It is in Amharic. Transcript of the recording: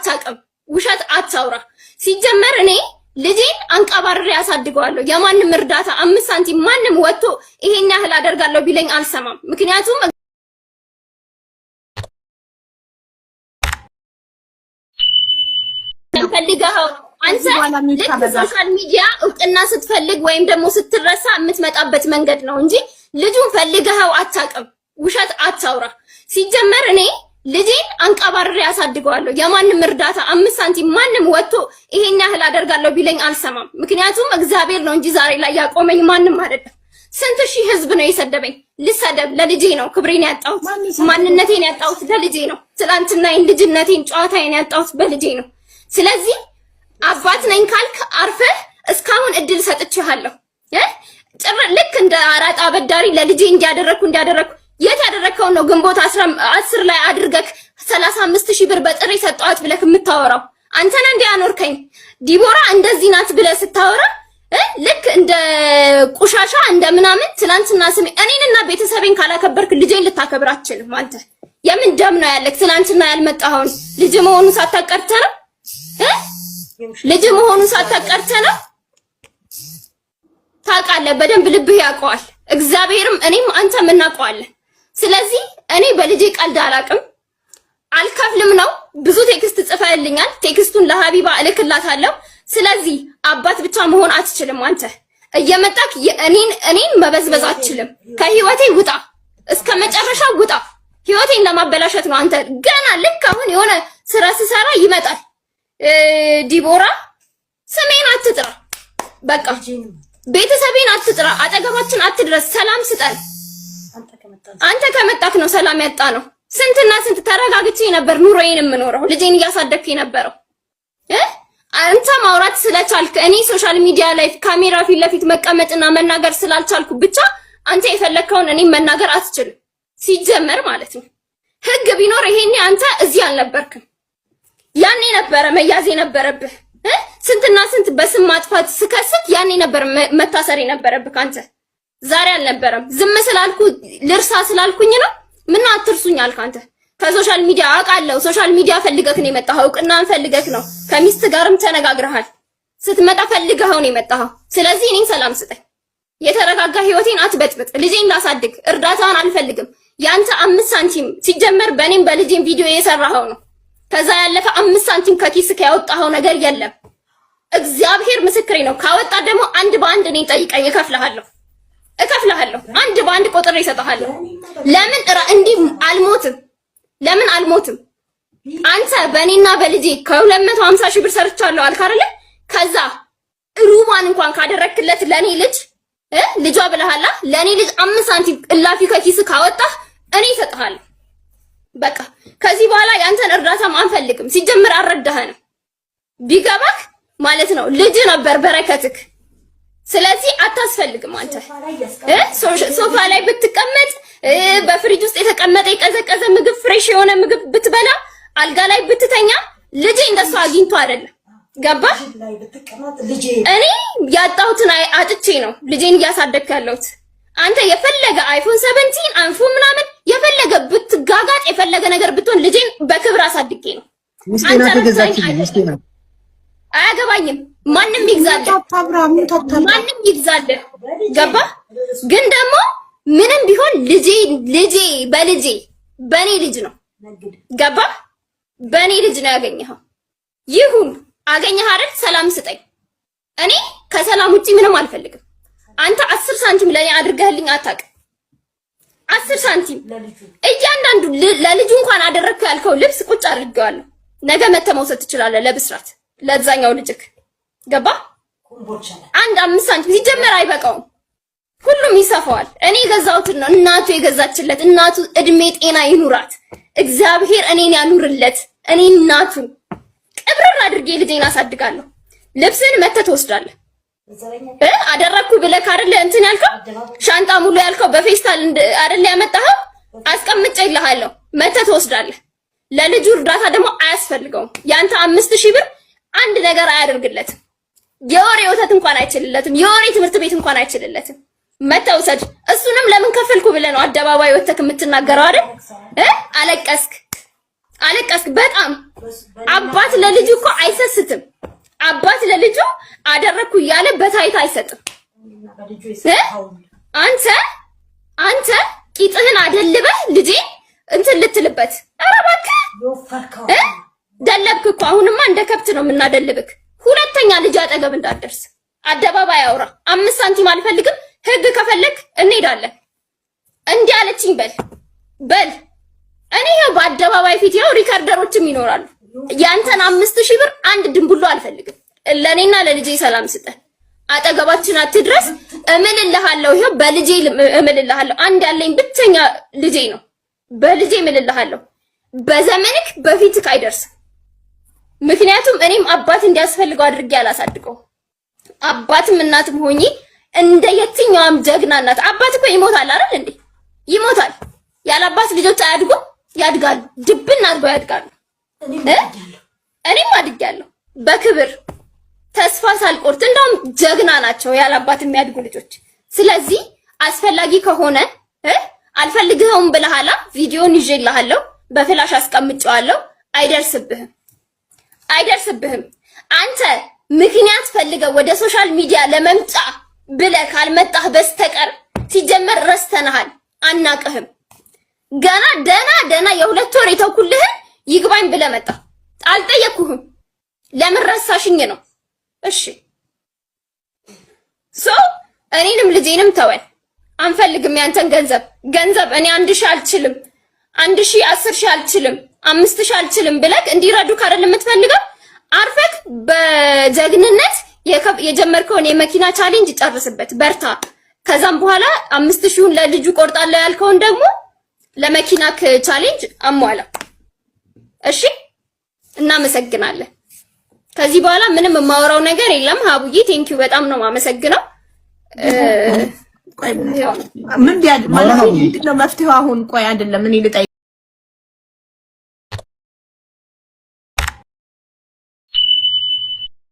አታውቅም። ውሸት አታውራ። ሲጀመር እኔ ልጄን አንቀባርሬ ያሳድገዋለሁ። የማንም እርዳታ 5 ሳንቲም ማንም ወጥቶ ይሄን ያህል አደርጋለሁ ቢለኝ አልሰማም። ምክንያቱም ፈልገው አንተ ሶሻል ሚዲያ እውቅና ስትፈልግ ወይም ደግሞ ስትረሳ የምትመጣበት መንገድ ነው እንጂ ልጁን ፈልገው አታውቅም። ውሸት አታውራ። ሲጀመር እኔ ልጄን አንቀባርሬ ያሳድገዋለሁ። የማንም እርዳታ 5 ሳንቲም ማንም ወጥቶ ይሄን ያህል አደርጋለሁ ቢለኝ አልሰማም። ምክንያቱም እግዚአብሔር ነው እንጂ ዛሬ ላይ ያቆመኝ ማንም አይደለም። ስንት ሺህ ህዝብ ነው የሰደበኝ። ልሰደብ ለልጄ ነው ክብሬን ያጣሁት፣ ማንነቴን ያጣሁት ለልጄ ነው። ትላንትናዬን፣ ልጅነቴን፣ ጨዋታዬን ያጣሁት በልጄ ነው። ስለዚህ አባት ነኝ ካልክ አርፈህ እስካሁን እድል ሰጥቼሃለሁ። ልክ እንደ አራጣ አበዳሪ ለልጄ እንዲያደረኩ የት ያደረከው ነው? ግንቦት 10 ላይ አድርገክ 35000 ብር በጥሬ ሰጣት ብለክ የምታወራው አንተ ነህ። እንደ ያኖርከኝ ዲቦራ እንደዚህ ናት ብለህ ስታወራ ልክ እንደ ቁሻሻ እንደ ምናምን ትላንትና ስሜ እኔንና ቤተሰቤን ካላከበርክ ልጄን ልታከብር አትችልም። አንተ የምን ደም ነው ያለክ? ትላንትና ያልመጣኸውን ልጅ መሆኑን ሳታቀርተ ነው ልጅ መሆኑን ሳታቀርተ ነው። ታውቃለህ፣ በደንብ ልብህ ያውቀዋል። እግዚአብሔርም እኔም አንተም እናውቀዋለን። ስለዚህ እኔ በልጄ ቀልድ አላውቅም፣ አልከፍልም ነው። ብዙ ቴክስት ጽፈህልኛል። ቴክስቱን ለሀቢባ እልክላታለሁ። ስለዚህ አባት ብቻ መሆን አትችልም። አንተ እየመጣክ እኔን መበዝበዝ አትችልም። ከህይወቴ ውጣ፣ እስከ መጨረሻው ውጣ። ህይወቴን ለማበላሸት ነው። አንተ ገና ልክ አሁን የሆነ ስራ ስሰራ ይመጣል። ዲቦራ ስሜን አትጥራ፣ በቃ ቤተሰቤን አትጥራ፣ አጠገባችን አትድረስ፣ ሰላም ስጠን። አንተ ከመጣክ ነው ሰላም ያጣ ነው። ስንትና ስንት ተረጋግቼ ነበር ኑሮዬን የምኖረው፣ ልጄን እያሳደግኩ የነበረው። አንተ ማውራት ስለቻልክ እኔ ሶሻል ሚዲያ ላይ ካሜራ ፊት ለፊት መቀመጥና መናገር ስላልቻልኩ ብቻ አንተ የፈለከውን እኔ መናገር አትችልም። ሲጀመር ማለት ነው ህግ ቢኖር ይሄኔ አንተ እዚህ አልነበርክም። ያኔ ነበረ መያዝ የነበረብህ። ስንትና ስንት በስም ማጥፋት ስከስት ያኔ ነበር መታሰር የነበረብህ አንተ። ዛሬ አልነበረም። ዝም ስላልኩ ልርሳ ስላልኩኝ ነው። ምን አትርሱኝ አልክ አንተ። ከሶሻል ሚዲያ አውቃለሁ። ሶሻል ሚዲያ ፈልገክ ነው የመጣኸው፣ እውቅናን ፈልገክ ነው። ከሚስት ጋርም ተነጋግረሃል። ስትመጣ ፈልገኸው ነው የመጣኸው። ስለዚህ እኔን ሰላም ስጠኝ። የተረጋጋ ህይወቴን አትበጥብጥ። ልጄን ላሳድግ፣ እርዳታን አልፈልግም። ያንተ 5 ሳንቲም ሲጀመር በእኔም በልጄም ቪዲዮ የሰራኸው ነው። ከዛ ያለፈ 5 ሳንቲም ከኪስክ ያወጣኸው ነገር የለም። እግዚአብሔር ምስክሬ ነው። ካወጣ ደግሞ አንድ በአንድ እኔን ጠይቀኝ፣ እከፍልሃለሁ። አንድ በአንድ ቆጥሬ እሰጥሃለሁ። ለምን እንዲህ አልሞትም? ለምን አልሞትም? አንተ በእኔና በልጄ ከ250,000 ብር ሰርቻለሁ አልክ አይደለ? ከዛ ሩባን እንኳን ካደረክለት ለኔ ልጇ ብለሃላ። ለኔ ልጅ 5 ሳንቲም እላፊ ከኪስ ካወጣህ እኔ እሰጥሃለሁ። በቃ ከዚህ በኋላ ያንተን እርዳታም አንፈልግም። ሲጀምር አልረዳኸንም። ቢገባክ ማለት ነው ልጅ ነበር በረከትክ። ስለዚህ አታስፈልግም። አንተ ሶፋ ላይ ብትቀመጥ፣ በፍሪጅ ውስጥ የተቀመጠ የቀዘቀዘ ምግብ ፍሬሽ የሆነ ምግብ ብትበላ፣ አልጋ ላይ ብትተኛ ልጅ እንደሱ አግኝቶ አይደለም። ገባ? እኔ ያጣሁትን አጥቼ ነው ልጄን እያሳደግኩ ያለሁት። አንተ የፈለገ አይፎን 17 አንፎን ምናምን የፈለገ ብትጋጋጥ የፈለገ ነገር ብትሆን ልጄን በክብር አሳድጌ ነው። ምስኪና ተገዛችኝ። ምስኪና አያገባኝም። ማንም ይግዛልህ። ገባ? ግን ደግሞ ምንም ቢሆን ልጄ በኔ ልጅ ነው። ገባ? በኔ ልጅ ነው ያገኘኸው። ይሁን አገኘህ አይደል? ሰላም ስጠኝ። እኔ ከሰላም ውጪ ምንም አልፈልግም። አንተ 10 ሳንቲም ለኔ አድርገህልኝ አታውቅም። 10 ሳንቲም እያንዳንዱ ለልጁ እንኳን አደረግኩ ያልከው ልብስ ቁጭ አድርጌዋለሁ። ነገ መተህ መውሰድ ትችላለህ ለብስራት ለዛኛው ልጅክ። ገባ? አንድ 5 ሳንቲም ሲጀመር አይበቃውም። ሁሉም ይሰፋዋል። እኔ የገዛሁትን ነው እናቱ የገዛችለት። እናቱ እድሜ ጤና ይኑራት። እግዚአብሔር እኔን ያኑርለት። እኔ እናቱ ቅብርን አድርጌ ልጄን አሳድጋለሁ። ልብስን መተህ ትወስዳለህ። አደረኩ ብለህ አይደለ እንትን ያልከው ሻንጣ ሙሉ ያልከው በፌስታል አይደለ ያመጣኸው? አስቀምጬልሃለሁ። መተህ ትወስዳለህ። ለልጁ እርዳታ ደግሞ አያስፈልገውም። ያንተ 5000 ብር አንድ ነገር አያደርግለትም። የወሬ ወተት እንኳን አይችልለትም። የወሬ ትምህርት ቤት እንኳን አይችልለትም። መተህ ውሰድ። እሱንም ለምን ከፈልኩ ብለህ ነው አደባባይ ወተክ የምትናገረው አይደል? አለቀስክ። አለቀስክ በጣም። አባት ለልጁ እኮ አይሰስትም። አባት ለልጁ አደረኩ እያለ በታይታ አይሰጥም። አንተ ቂጥህን አደልበህ ልጄ እንትን ልትልበት። ኧረ እባክህ ደለብክ እኮ። አሁንማ እንደ ከብት ነው የምናደልብክ። ሁለተኛ ልጅ አጠገብ እንዳትደርስ። አደባባይ አውራ። 5 ሳንቲም አልፈልግም። ህግ ከፈለክ እንሄዳለን። እንዲህ አለችኝ በል እኔ ያው በአደባባይ ፊት ያው ሪከርደሮችም ይኖራሉ። ያንተን 5000 ብር አንድ ድንቡሎ አልፈልግም። ለኔና ለልጄ ሰላም ስጠን። አጠገባችን አትድረስ። እምልልሃለሁ። ይሄው በልጄ እምልልሃለሁ። አንድ ያለኝ ብቸኛ ልጄ ነው። በልጄ እምልልሃለሁ። በዘመንክ በፊትክ አይደርስም። ምክንያቱም እኔም አባት እንዲያስፈልገው አድርጌ አላሳድገው። አባትም እናትም ሆኜ እንደ የትኛውም ጀግና እናት። አባት እኮ ይሞታል አይደል እንዴ? ይሞታል። ያለ አባት ልጆች አያድጉም? ያድጋሉ። ድብና አድርገው ያድጋሉ። እኔም አድጌያለሁ በክብር ተስፋ ሳልቆርጥ። እንደውም ጀግና ናቸው ያለ አባት የሚያድጉ ልጆች። ስለዚህ አስፈላጊ ከሆነ አልፈልግህም ብለሃላ ቪዲዮን ይዤልሃለሁ፣ በፍላሽ አስቀምጬዋለሁ። አይደርስብህም። አንተ ምክንያት ፈልገህ ወደ ሶሻል ሚዲያ ለመምጫ ብለህ ካልመጣህ በስተቀር ሲጀመር ረስተናሃል፣ አናቅህም። ገና ደና የ2 ወር የተውኩልህን ይግባኝ ብለህ መጣ። አልጠየቅኩህም። ለምን ረሳሽኝ ነው? እሺ እኔንም ልጄንም ተወን። አንፈልግም ያንተን ገንዘብ። እኔ 1000 አልችልም፣ 1000 10000 አልችልም፣ 5000 አልችልም ብለህ እንዲረዱክ አይደል የምትፈልገው? አርፈክ በጀግንነት የጀመርከውን የመኪና ቻሌንጅ ጨርስበት፣ በርታ። ከዛም በኋላ 5000ን ለልጁ ቆርጣለሁ ያልከውን ደግሞ ለመኪናክ ቻሌንጅ አሟላ። እሺ እናመሰግናለን። ከዚህ በኋላ ምንም የማወራው ነገር የለም። ሀቡዬ ቴንኪው በጣም ነው የማመሰግነው። ምን ቢያድ ማለት ነው መፍትሄው? አሁን ቆይ አይደለም እኔ ልጠይቅ